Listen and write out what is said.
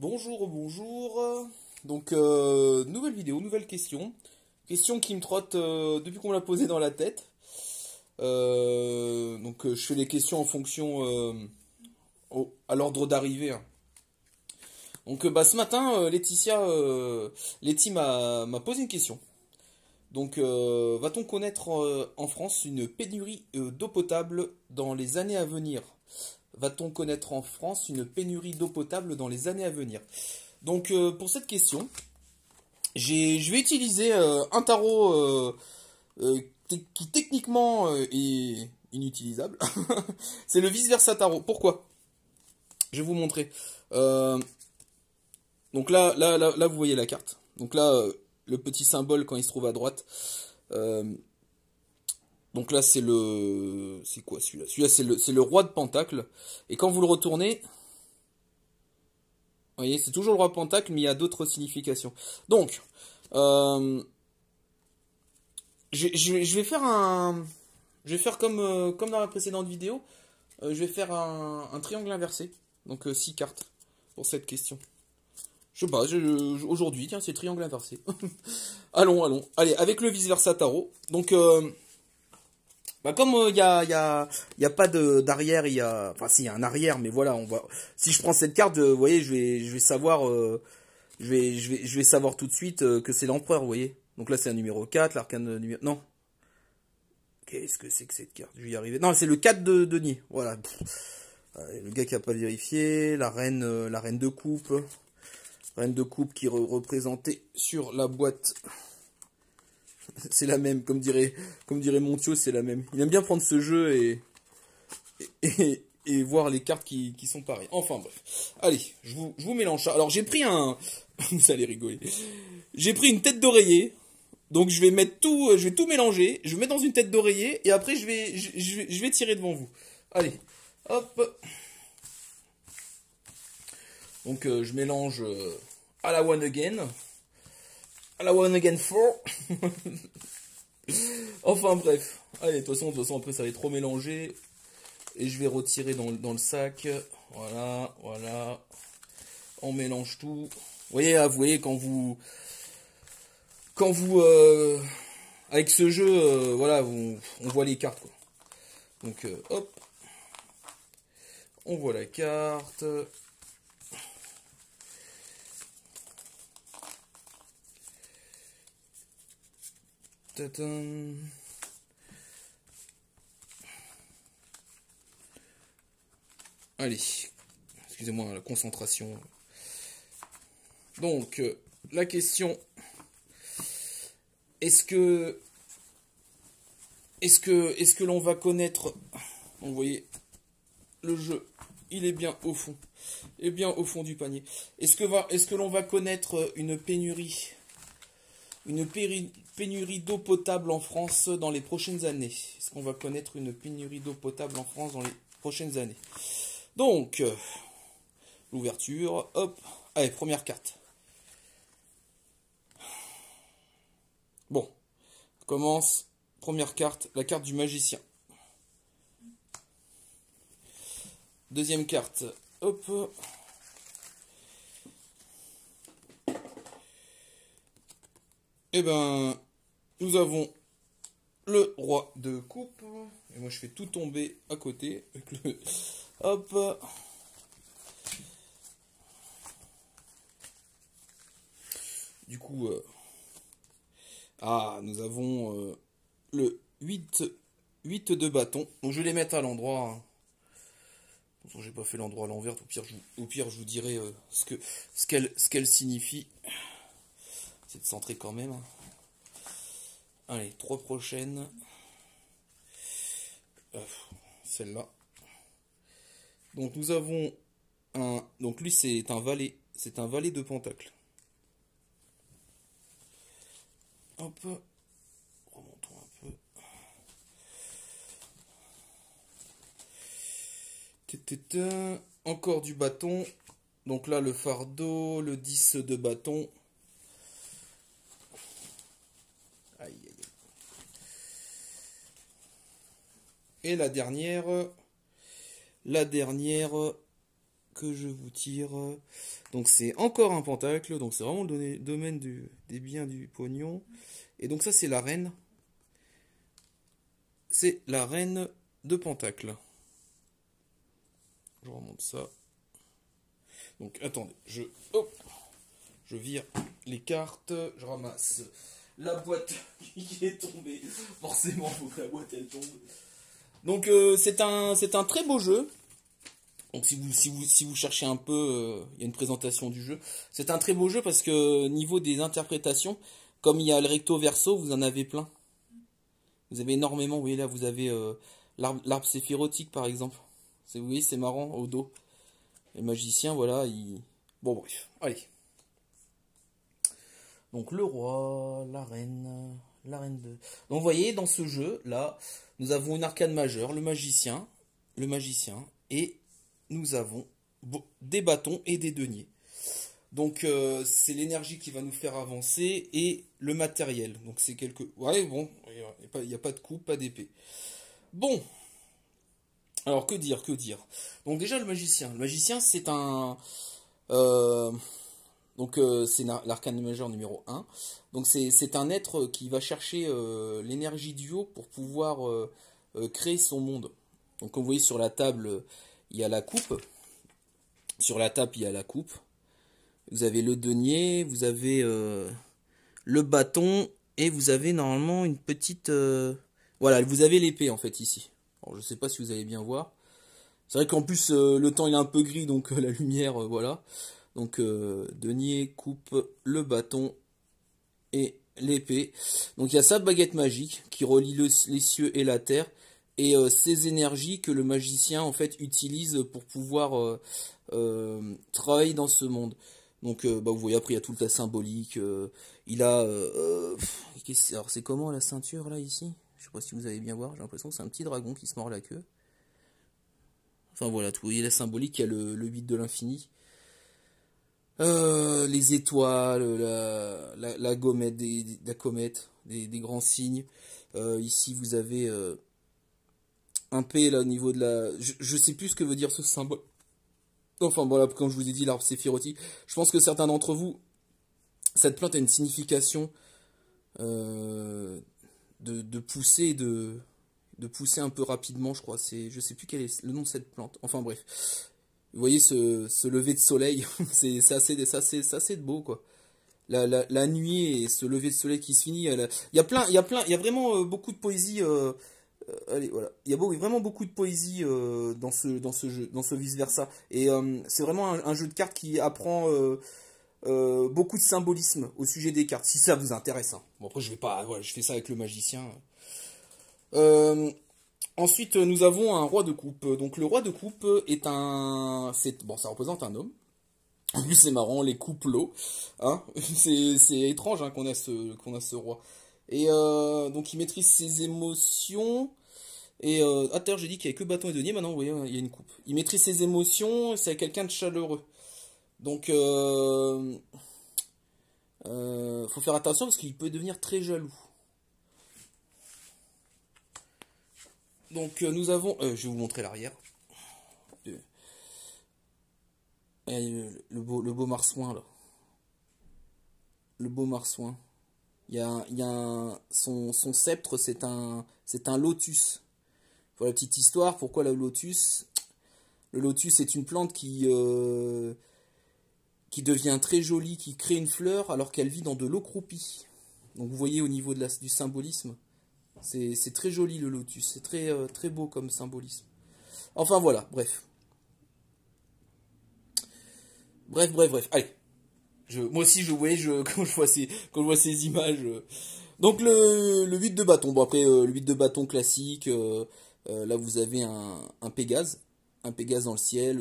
Bonjour, bonjour. Donc, nouvelle vidéo, nouvelle question. Question qui me trotte depuis qu'on me l'a posée dans la tête. Je fais les questions en fonction à l'ordre d'arrivée, hein. Donc, ce matin, Letty m'a posé une question. Donc, va-t-on connaître en France une pénurie d'eau potable dans les années à venir? Va-t-on connaître en France une pénurie d'eau potable dans les années à venir? Donc pour cette question, je vais utiliser un tarot qui techniquement est inutilisable. C'est le vice-versa tarot. Pourquoi? Je vais vous montrer. Euh, donc là, vous voyez la carte. Donc là, le petit symbole quand il se trouve à droite. Euh, donc là, c'est le... C'est quoi celui-là? Celui-là, c'est le roi de Pentacle. Et quand vous le retournez... Vous voyez, c'est toujours le roi de Pentacle, mais il y a d'autres significations. Donc, je vais faire un... Je vais faire comme dans la précédente vidéo. Je vais faire un triangle inversé. Donc 6 cartes pour cette question. Je sais pas, aujourd'hui, tiens, c'est triangle inversé. Allons. Allez, avec le vice-versa tarot. Donc... comme il y a pas d'arrière, il y a, enfin si, il y a un arrière, mais voilà, on va. Si je prends cette carte, vous voyez, je vais savoir, je vais savoir tout de suite que c'est l'empereur, vous voyez. Donc là c'est un numéro 4, l'arcane numéro, non. Qu'est-ce que c'est que cette carte? Je vais y arriver. Non, c'est le 4 de denier. Voilà. Le gars qui a pas vérifié, la reine de coupe, qui est représentée sur la boîte. C'est la même, comme dirait Montio, c'est la même. Il aime bien prendre ce jeu et voir les cartes qui sont pareilles. Enfin bref. Allez, je vous mélange ça. Alors j'ai pris un... Vous allez rigoler. J'ai pris une tête d'oreiller. Donc je vais tout mélanger. Je vais mettre dans une tête d'oreiller. Et après je vais tirer devant vous. Allez, hop. Donc je mélange à la one again. À la one again 4. Enfin bref. Allez, de toute façon après ça va être trop mélangé. Et je vais retirer dans le sac. Voilà. On mélange tout. Vous voyez quand vous avec ce jeu, voilà, on voit les cartes, quoi. Donc hop. On voit la carte. Tadam. Allez, excusez-moi la concentration. Donc, la question, est-ce que l'on va connaître, donc, vous voyez, le jeu, il est bien au fond, du panier. Est-ce que l'on va connaître une pénurie d'eau potable en France dans les prochaines années? Est-ce qu'on va connaître une pénurie d'eau potable en France dans les prochaines années? Donc, l'ouverture, hop, allez, première carte. Bon, on commence, première carte, la carte du magicien. Deuxième carte, hop. Eh ben, nous avons le roi de coupe. Et moi, je fais tout tomber à côté. Avec le... Hop. Du coup, nous avons le 8 de bâton. Donc, je vais les mettre à l'endroit, hein. J'ai pas fait l'endroit à l'envers. Au pire, je vous dirai ce qu'elle signifie. C'est de centrer quand même. Allez, 3 prochaines. Celle-là. Donc nous avons un... Donc lui c'est un valet. C'est un valet de pentacle. Hop. Remontons un peu. Encore du bâton. Donc là le fardeau, le 10 de bâton. Aïe. Et la dernière, que je vous tire. Donc c'est encore un pentacle, donc c'est vraiment le domaine des biens du pognon. Et donc ça c'est la reine. C'est la reine de pentacle. Je remonte ça. Donc attendez, je vire les cartes, je ramasse la boîte qui est tombée. Forcément, il faut que la boîte elle tombe. Donc c'est un très beau jeu. Donc si vous cherchez un peu, il y a une présentation du jeu. C'est un très beau jeu parce que niveau des interprétations, comme il y a le recto verso, vous en avez plein. Vous avez énormément, vous voyez là, vous avez l'arbre séphirotique par exemple. Vous voyez, c'est marrant au dos. Les magiciens, voilà, bon bref, allez. Donc le roi, la reine de... Donc vous voyez, dans ce jeu, là, nous avons une arcane majeure, le magicien, et nous avons des bâtons et des deniers. Donc c'est l'énergie qui va nous faire avancer et le matériel. Donc c'est quelque... Ouais, bon, il n'y a pas de coupe, pas d'épée. Bon, alors que dire. Donc déjà le magicien c'est un... c'est l'arcane majeur numéro 1. Donc c'est un être qui va chercher l'énergie du haut pour pouvoir créer son monde. Donc comme vous voyez sur la table, il y a la coupe. Sur la table, il y a la coupe. Vous avez le denier, vous avez le bâton et vous avez normalement une petite... Voilà, vous avez l'épée en fait ici. Alors, je ne sais pas si vous allez bien voir. C'est vrai qu'en plus le temps il est un peu gris donc la lumière, voilà. Donc denier, coupe, le bâton et l'épée. Donc il y a sa baguette magique qui relie les cieux et la terre. Et ces énergies que le magicien en fait utilise pour pouvoir travailler dans ce monde. Donc vous voyez après il y a toute la symbolique. Il a... alors c'est comment la ceinture là ici? Je sais pas si vous allez bien voir, j'ai l'impression que c'est un petit dragon qui se mord la queue. Enfin voilà, vous voyez la symbolique, il y a le 8 de l'infini. Les étoiles, la comète, la comète, des grands signes. Ici vous avez un P là au niveau de la... Je sais plus ce que veut dire ce symbole. Enfin voilà, comme je vous ai dit, l'arbre séphirotique. Je pense que certains d'entre vous, cette plante a une signification de pousser, de pousser un peu rapidement, je crois. Je sais plus quel est le nom de cette plante. Enfin bref. Vous voyez ce lever de soleil, c'est assez beau quoi. La nuit et ce lever de soleil qui se finit. Il y a vraiment beaucoup de poésie. Allez, voilà. Il y a vraiment beaucoup de poésie dans ce jeu, dans ce vice versa. Et c'est vraiment un jeu de cartes qui apprend beaucoup de symbolisme au sujet des cartes, si ça vous intéresse. Hein. Bon après je vais pas, voilà, je fais ça avec le magicien. Ensuite, nous avons un roi de coupe. Donc le roi de coupe est bon, ça représente un homme. En plus, c'est marrant, les couplots. Hein c'est étrange hein, qu'on a ce roi. Et donc il maîtrise ses émotions. Et d'ailleurs, j'ai dit qu'il n'y avait que bâton et denier. Maintenant, vous voyez, il y a une coupe. Il maîtrise ses émotions. C'est quelqu'un de chaleureux. Donc, faut faire attention parce qu'il peut devenir très jaloux. Donc nous avons, je vais vous montrer l'arrière. Le beau marsouin là. Le beau marsouin. Il y a son sceptre, c'est un lotus. Pour la petite histoire, pourquoi le lotus? Le lotus est une plante qui devient très jolie, qui crée une fleur alors qu'elle vit dans de l'eau croupie. Donc vous voyez au niveau du symbolisme. C'est très joli le lotus, c'est très beau comme symbolisme. Enfin voilà, bref. Bref, allez. Moi aussi quand je vois ces images. Donc le 8 de bâton, bon après le 8 de bâton classique, là vous avez un Pégase dans le ciel.